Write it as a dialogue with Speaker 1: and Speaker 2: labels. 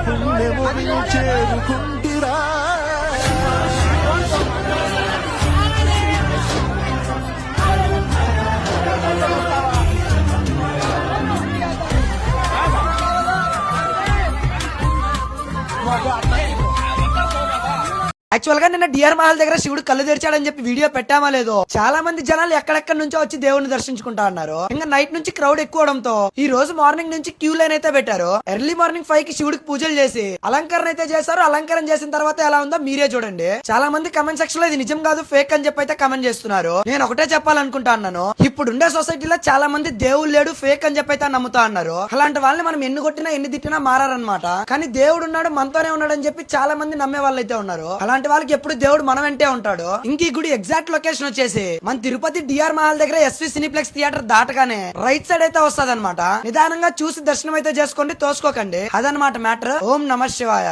Speaker 1: పుణ్యము చేరుకుంటిరా
Speaker 2: యాక్చువల్ గా నిన్న డిఆర్ మహల్ దగ్గర శివుడు కళ్ళు తెరిచాడని చెప్పి వీడియో పెట్టామా లేదో చాలా మంది జనాలు ఎక్కడెక్కడి నుంచో వచ్చి దేవుడిని దర్శించుకుంటా అన్నారు. ఇంకా నైట్ నుంచి క్రౌడ్ ఎక్కువడంతో ఈ రోజు మార్నింగ్ నుంచి క్యూ లైన్ అయితే పెట్టారు. ఎర్లీ మార్నింగ్ 5 కి శివుడికి పూజలు చేసి అలంకరణ అయితే చేశారు. అలంకరణ చేసిన తర్వాత ఎలా ఉందో మీరే చూడండి. చాలా మంది కమెంట్ సెక్షన్ లో ఇది నిజం కాదు ఫేక్ అని చెప్పి అయితే కమెంట్ చేస్తున్నారు. నేను ఒకటే చెప్పాలనుకుంటా అన్నాను, ఇప్పుడుండే సొసైటీలో చాలా మంది దేవుడు లేడు ఫేక్ అని చెప్పి అయితే నమ్ముతా అన్నారు. అలాంటి వాళ్ళని మనం ఎన్ని కొట్టినా ఎన్ని తిట్టినా మారారనమాట. కానీ దేవుడు ఉన్నాడు మనతోనే ఉన్నాడు అని చెప్పి చాలా మంది నమ్మే వాళ్ళు అయితే ఉన్నారు. అలాంటి వాళ్ళకి ఎప్పుడు దేవుడు మన వెంటే ఉంటాడు. ఇంక ఈ గుడి ఎగ్జాక్ట్ లొకేషన్ వచ్చేసి మన తిరుపతి డిఆర్ మహల్ దగ్గర ఎస్వి సినీప్లెక్స్ థియేటర్ దాటగానే రైట్ సైడ్ అయితే వస్తుంది అనమాట. నిదానంగా చూసి దర్శనం అయితే చేసుకోండి, తోసుకోకండి. అదనమాట మ్యాటర్. ఓం నమః శివాయ.